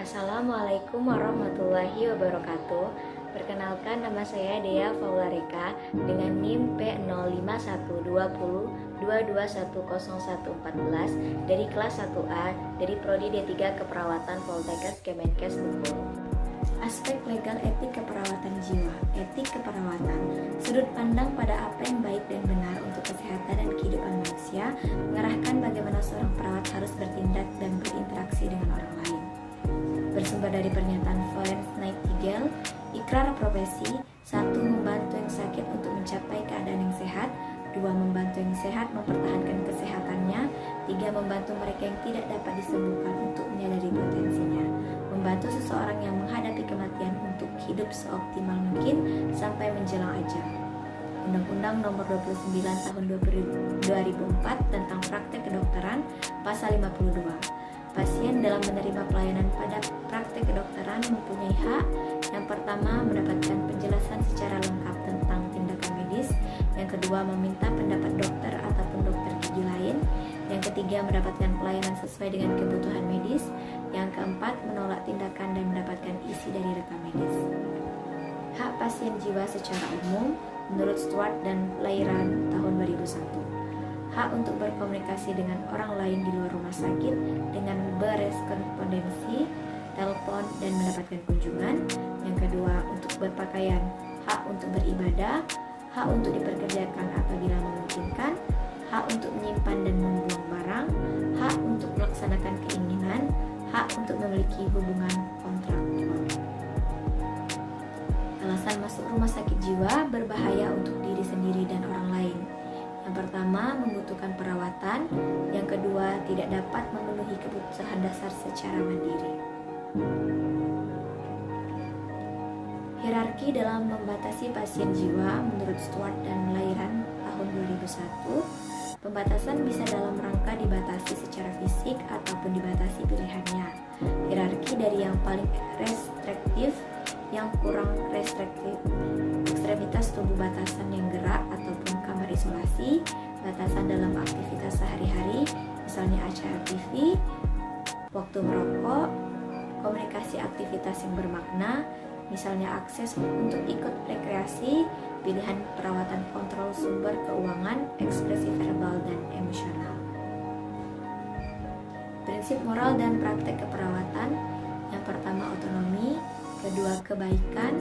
Assalamualaikum warahmatullahi wabarakatuh. Perkenalkan, nama saya Dea Faulareka dengan NIM P051202210114 dari kelas 1A dari Prodi D3 Keperawatan Poltekkes Kemenkes Bengkulu. Aspek legal etik keperawatan jiwa. Etik keperawatan, sudut pandang pada apa yang baik dan benar untuk kesehatan dan kehidupan manusia, mengarahkan bagaimana seorang perawat harus bertindak dan berinteraksi dengan orang lain. Bersumber dari pernyataan Florence Nightingale, ikrar profesi: 1. Membantu yang sakit untuk mencapai keadaan yang sehat. 2. Membantu yang sehat mempertahankan kesehatannya. 3. Membantu mereka yang tidak dapat disembuhkan untuk menyadari potensinya. Membantu seseorang yang menghadapi kematian untuk hidup seoptimal mungkin sampai menjelang ajal. Undang-Undang Nomor 29 Tahun 2004 tentang Praktek Kedokteran, Pasal 52. Pasien dalam menerima pelayanan pada praktek kedokteran mempunyai hak: yang pertama, mendapatkan penjelasan secara lengkap tentang tindakan medis; yang kedua, meminta pendapat dokter ataupun dokter gigi lain; yang ketiga, mendapatkan pelayanan sesuai dengan kebutuhan medis; yang keempat, menolak tindakan dan mendapatkan isi dari rekam medis. Hak pasien jiwa secara umum menurut Stuart dan Lahiran tahun 2001. Hak untuk berkomunikasi dengan orang lain di luar rumah sakit dengan bereskorespondensi, telepon, dan mendapatkan kunjungan. Yang kedua, untuk berpakaian. Hak untuk beribadah. Hak untuk diperkerjakan apabila memungkinkan. Hak untuk menyimpan dan membuang barang. Hak untuk melaksanakan keinginan. Hak untuk memiliki hubungan kontraktual. Alasan masuk rumah sakit jiwa berbahaya untuk diri sendiri dan orang lain. Yang pertama, membutuhkan perawatan. Yang kedua, tidak dapat memenuhi kebutuhan dasar secara mandiri. Hierarki dalam membatasi pasien jiwa menurut Stuart dan Lahiran tahun 2001. Pembatasan bisa dalam rangka dibatasi secara fisik ataupun dibatasi pilihannya. Hierarki dari yang paling restriktif yang kurang restriktif. Ekstremitas tubuh, batasan yang gerak ataupun kamar isolasi, batasan dalam aktivitas sehari-hari, misalnya acara TV, waktu merokok, komunikasi aktivitas yang bermakna, misalnya akses untuk ikut rekreasi, pilihan perawatan, kontrol sumber keuangan, ekspresi verbal dan emosional. Prinsip moral dan praktek keperawatan: yang pertama, otonomi; kedua, kebaikan;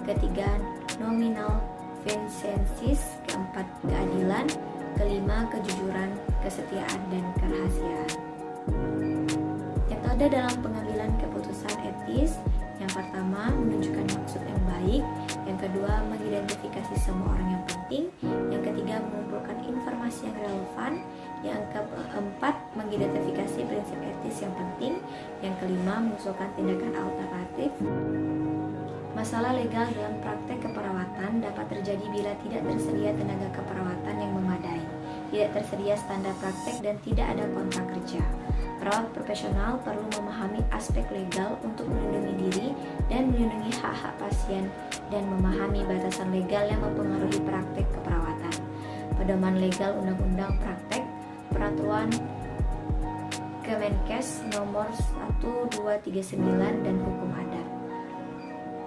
ketiga, nominal vincensis; keempat, keadilan; kelima, kejujuran, kesetiaan, dan kerahasiaan. Metode dalam pengambilan keputusan etis: yang pertama, menunjukkan maksud yang baik; yang kedua, mengidentifikasi semua orang yang penting; yang ketiga, mengumpulkan informasi yang relevan; yang keempat, mengidentifikasi prinsip etis yang penting; yang kelima, mengusulkan tindakan alternatif. Masalah legal dalam praktek keperawatan dapat terjadi bila tidak tersedia tenaga keperawatan yang memadai, tidak tersedia standar praktek, dan tidak ada kontrak kerja. Perawat profesional perlu memahami aspek legal untuk melindungi diri dan melindungi hak-hak pasien, dan memahami batasan legal yang mempengaruhi praktek keperawatan. Pedoman legal Undang-Undang Praktek, Peraturan Kemenkes Nomor 1239, dan Hukum Adat.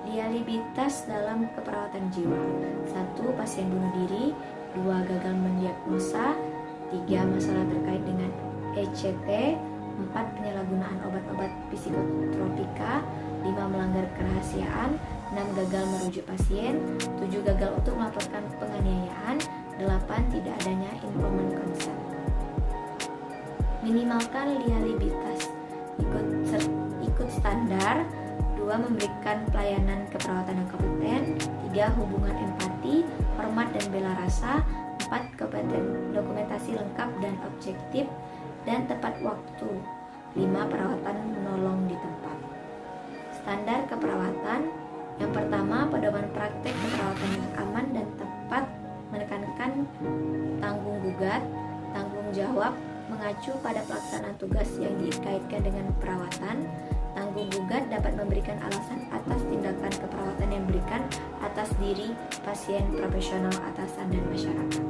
Liabilitas dalam keperawatan jiwa: 1. Pasien bunuh diri; 2. Gagal mendiagnosa; 3. Masalah terkait dengan ECT; 4. Penyalahgunaan obat-obat psikotropika; 5. Melanggar kerahasiaan; 6. Gagal merujuk pasien; 7. Gagal untuk melaporkan penganiayaan; 8. Tidak adanya informed consent. Minimalkan liabilitas: ikut standar; 2. Memberikan pelayanan keperawatan yang kompeten; 3. Hubungan empati, hormat, dan bela rasa; 4. Dokumentasi lengkap dan objektif dan tepat waktu; 5. Perawatan menolong di tempat. Standar keperawatan: yang pertama, pedoman praktek keperawatan yang aman dan tepat menekankan tanggung gugat, tanggung jawab, mengacu pada pelaksanaan tugas yang dikaitkan dengan perawatan. Tanggung gugat dapat memberikan alasan atas tindakan keperawatan yang diberikan atas diri pasien, profesional, atasan, dan masyarakat.